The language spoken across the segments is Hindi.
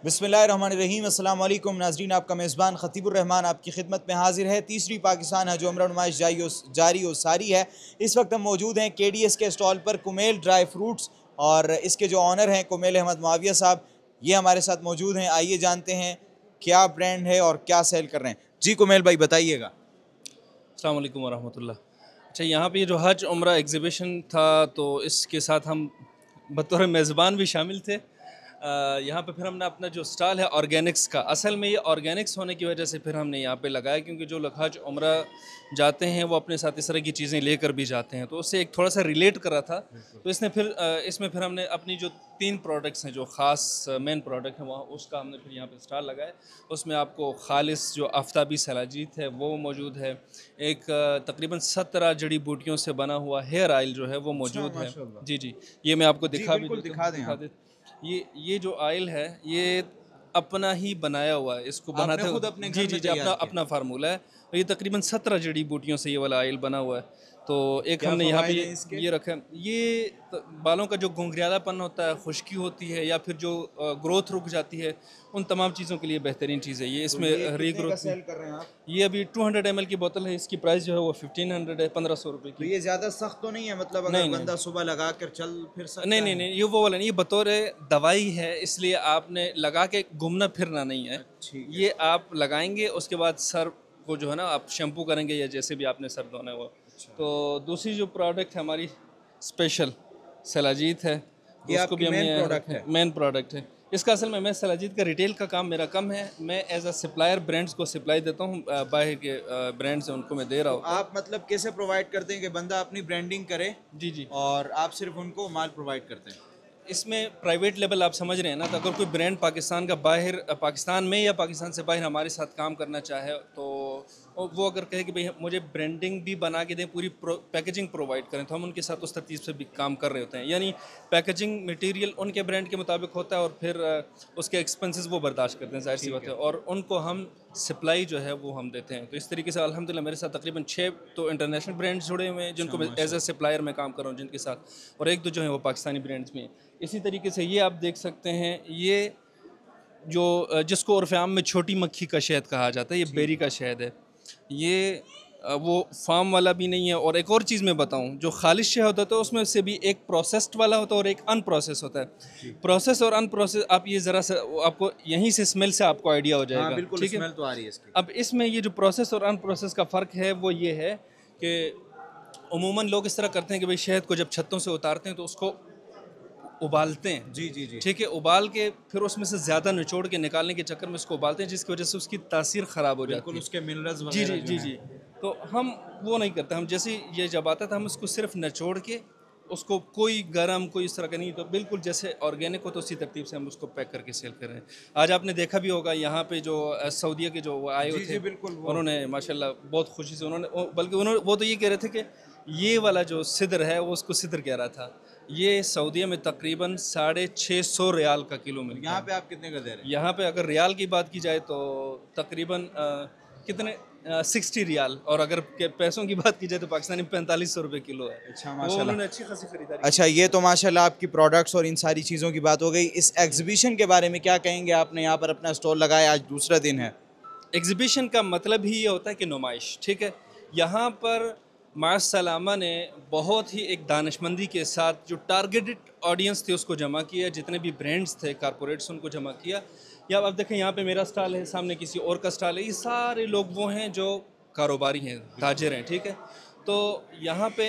बिस्मिल्लाहिर्रहमानिर्रहीम। अस्सलाम वालेकुम नाज़रीन, आपका मेज़बान ख़तीबुर्रहमान आपकी खिदमत में हाजिर है। तीसरी पाकिस्तान हज उम्रा नुमाइश जारी और सारी है। इस वक्त हम मौजूद हैं KDS के स्टॉल पर, कुमेल ड्राई फ्रूट्स, और इसके जो ऑनर हैं कुमेल अहमद मुआविया साहब, ये हमारे साथ मौजूद हैं। आइए जानते हैं क्या ब्रांड है और क्या सेल कर रहे हैं। जी कुमेल भाई बताइएगा। अस्सलाम वालेकुम वरहमतुल्लाह। अच्छा, यहाँ पे ये जो हज उम्रा एग्ज़िबिशन था तो इसके साथ हम बतौर मेज़बान भी शामिल थे। यहाँ पे फिर हमने अपना जो स्टॉल है ऑर्गेनिक्स का, असल में ये ऑर्गेनिक्स होने की वजह से फिर हमने यहाँ पे लगाया, क्योंकि जो लोग हज उम्रा जाते हैं वो अपने साथ इस तरह की चीज़ें लेकर भी जाते हैं, तो उससे एक थोड़ा सा रिलेट कर रहा था। तो इसमें फिर हमने अपनी जो 3 प्रोडक्ट्स हैं जो ख़ास मेन प्रोडक्ट हैं, वहाँ उसका हमने फिर यहाँ पे स्टॉल लगाया। उसमें आपको खालिस जो आफ्ताबी सलाजीत है वो मौजूद है। एक तकरीबन 17 जड़ी बूटियों से बना हुआ हेयर ऑयल जो है वो मौजूद है। जी जी, ये मैं आपको दिखा दें। ये जो ऑयल है ये अपना ही बनाया हुआ है, इसको बनाते खुद अपने जी जी जी, अपना फार्मूला है। ये तकरीबन 17 जड़ी बूटियों से ये वाला ऑयल बना हुआ है। तो एक हमने यहाँ पे ये रखा है। ये बालों का जो घुंघरालापन होता है, खुश्की होती है, या फिर जो ग्रोथ रुक जाती है, उन तमाम चीज़ों के लिए बेहतरीन चीज़ है ये। इसमें रीग्रोथ सेल कर रहे हैं आप? ये अभी 200 ml की बोतल है, इसकी प्राइस जो है वो 1500 है, 1500 रुपये की। तो ये ज़्यादा सख्त तो नहीं है, मतलब अगर बंदा सुबह लगा कर चल फिर सकता नहीं नहीं नहीं, ये वो वाला नहीं, ये बतौर दवाई है, इसलिए आपने लगा के घूमना फिरना नहीं है। ये आप लगाएंगे, उसके बाद सर को जो है ना आप शैम्पू करेंगे या जैसे भी आपने सर धोना है वो। तो दूसरी जो प्रोडक्ट है हमारी स्पेशल सलाजीत है, ये उसको भी मेन प्रोडक्ट है इसका। असल में मैं सलाजीत का रिटेल का काम मेरा कम है, मैं एज अ सप्लायर ब्रांड्स को सप्लाई देता हूँ, बाहर के ब्रांड्स हैं उनको मैं दे रहा हूँ। आप मतलब कैसे प्रोवाइड करते हैं कि बंदा अपनी ब्रांडिंग करे? जी जी, और आप सिर्फ उनको माल प्रोवाइड करते हैं? इसमें प्राइवेट लेवल आप समझ रहे हैं ना, तो अगर कोई ब्रांड पाकिस्तान का बाहर, पाकिस्तान में या पाकिस्तान से बाहर हमारे साथ काम करना चाहे, तो वो अगर कहे कि भाई मुझे ब्रांडिंग भी बना के दें, पूरी पैकेजिंग प्रोवाइड करें, तो हम उनके साथ उस तरतीब से भी काम कर रहे होते हैं। यानी पैकेजिंग मटेरियल उनके ब्रांड के मुताबिक होता है और फिर उसके एक्सपेंसेस वो बर्दाश्त करते हैं, जाहिर सी बात है, और उनको हम सप्लाई जो है वो हम देते हैं। तो इस तरीके से अल्हम्दुलिल्लाह मेरे साथ तकरीबन 6 तो इंटरनेशनल ब्रांड्स जुड़े हुए हैं जिनको मैं एज ए सप्लायर में काम कर रहा हूँ जिनके साथ, और 1-2 जो है वो पाकिस्तानी ब्रांड्स में। इसी तरीके से ये आप देख सकते हैं, ये जो जिसको उर्फ़-ए-आम में छोटी मक्खी का शहद कहा जाता है, ये बेरी का शहद है। ये वो फार्म वाला भी नहीं है। और एक और चीज़ मैं बताऊं, जो खालिश शहद होता है उसमें से भी एक प्रोसेस्ड वाला होता है और एक अनप्रोसेस होता है। प्रोसेस और अनप्रोसेस, आप ये ज़रा सा आपको यहीं से स्मेल से आपको आइडिया हो जाएगा। बिल्कुल, ठीक है, स्मेल तो आ रही है इसकी। अब इसमें ये जो प्रोसेस और अनप्रोसेस का फ़र्क है वो ये है कि उमूमन लोग इस तरह करते हैं कि भाई शहद को जब छत्तों से उतारते हैं तो उसको उबालते हैं। जी जी जी, ठीक है, उबाल के फिर उसमें से ज़्यादा निचोड़ के निकालने के चक्कर में उसको उबालते हैं, जिसकी वजह से उसकी तासीर ख़राब हो जाती है, उसके मिनरल्स जी जी जी जी। तो हम वो नहीं करते, हम जैसे ये जब आता था हम उसको सिर्फ निचोड़ के उसको, कोई गरम कोई इस तरह का नहीं, तो बिल्कुल जैसे ऑर्गेनिक हो तो उसी तरतीब से हम उसको पैक करके सेल कर रहे हैं। आज आपने देखा भी होगा यहाँ पे जो सऊदीया के जो आए हुए थे, उन्होंने माशाल्लाह बहुत खुशी से उन्होंने वो तो ये कह रहे थे कि ये वाला जो सिदर है वो उसको सिदर कह रहा था। ये सऊदीया में तकरीबन 650 रियाल का किलो मिलता है। यहाँ पे आप कितने का दे रहे हैं? यहाँ पे अगर रियाल की बात की जाए तो तकरीबन कितने 60 रियाल, और अगर पैसों की बात की जाए तो पाकिस्तानी 4500 रुपये किलो है। अच्छा वो माशाल्लाह, उन्होंने अच्छी खासी खरीदारी। अच्छा ये तो माशाल्लाह आपकी प्रोडक्ट्स और इन सारी चीज़ों की बात हो गई। इस एग्जीबिशन के बारे में क्या कहेंगे? आपने यहाँ पर अपना स्टॉल लगाया, आज दूसरा दिन है। एग्जीबिशन का मतलब ही ये होता है कि नुमाइश, ठीक है। यहाँ पर माशअल्लाह ने बहुत ही एक दानिशमंदी के साथ जो टारगेटेड ऑडियंस थे उसको जमा किया, जितने भी ब्रांड्स थे कारपोरेट्स उनको जमा किया। या अब देखें यहाँ पे मेरा स्टॉल है, सामने किसी और का स्टॉल है, ये सारे लोग वो हैं जो कारोबारी हैं, ताजिर हैं, ठीक है। तो यहाँ पे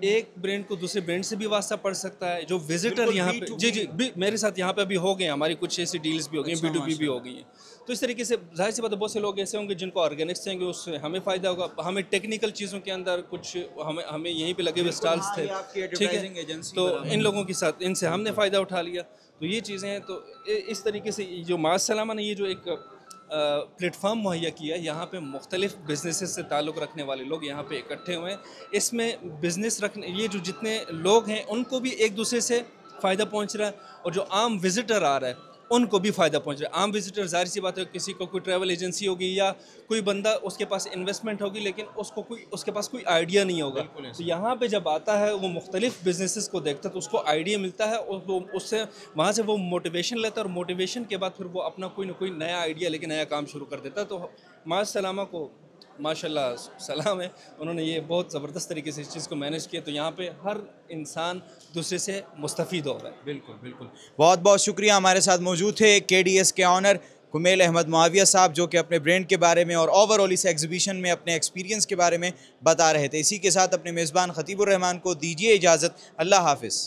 एक ब्रांड को दूसरे ब्रांड से भी वास्ता पड़ सकता है। जो विजिटर यहाँ पे जी जी मेरे साथ यहाँ पे अभी हो गए, हमारी कुछ ऐसी डील्स भी हो गई, B2B भी हो गई हैं। तो इस तरीके से जाहिर सी बात है बहुत से लोग ऐसे होंगे जिनको ऑर्गेनिक्स चाहिए, उससे हमें फ़ायदा होगा। हमें टेक्निकल चीज़ों के अंदर कुछ हमें यहीं पे लगे हुए स्टॉल्स थे, ठीक है, तो इन लोगों के साथ इनसे हमने फ़ायदा उठा लिया। तो ये चीज़ें हैं। तो इस तरीके से जो माशअल्लाह ने ये जो एक प्लेटफॉर्म मुहैया किया है, यहाँ पे मुख्तलिफ बिजनेसेस से ताल्लुक़ रखने वाले लोग यहाँ पे इकट्ठे हुए हैं। इसमें बिज़नेस रखने ये जो जितने लोग हैं उनको भी एक दूसरे से फ़ायदा पहुँच रहा है, और जो आम विज़िटर आ रहा है उनको भी फ़ायदा पहुंच रहा है। आम विजिटर ज़ाहिर सी बात है, किसी को कोई ट्रैवल एजेंसी होगी या कोई बंदा उसके पास इन्वेस्टमेंट होगी लेकिन उसके पास कोई आइडिया नहीं होगा, तो यहाँ पे जब आता है वो मुख्तलिफ बिजनेसेस को देखता है तो उसको आइडिया मिलता है और वो उससे वहाँ से वो मोटिवेशन लेता है और मोटिवेशन के बाद फिर वो अपना कोई ना कोई नया आइडिया लेके नया काम शुरू कर देता है। तो माशल्लाह को माशाल्लाह सलाम है, उन्होंने ये बहुत ज़बरदस्त तरीके से इस चीज़ को मैनेज किया, तो यहाँ पे हर इंसान दूसरे से मुस्तफ़ीद हो रहा है। बिल्कुल बिल्कुल, बहुत बहुत शुक्रिया। हमारे साथ मौजूद थे KDS के ऑनर कुमेल अहमद मुआविया साहब, जो कि अपने ब्रांड के बारे में और ओवरऑल इस एग्जीबिशन में अपने एक्सपीरियंस के बारे में बता रहे थे। इसी के साथ अपने मेज़बान खतीबुर रहमान को दीजिए इजाज़त। अल्लाह हाफ़िज़।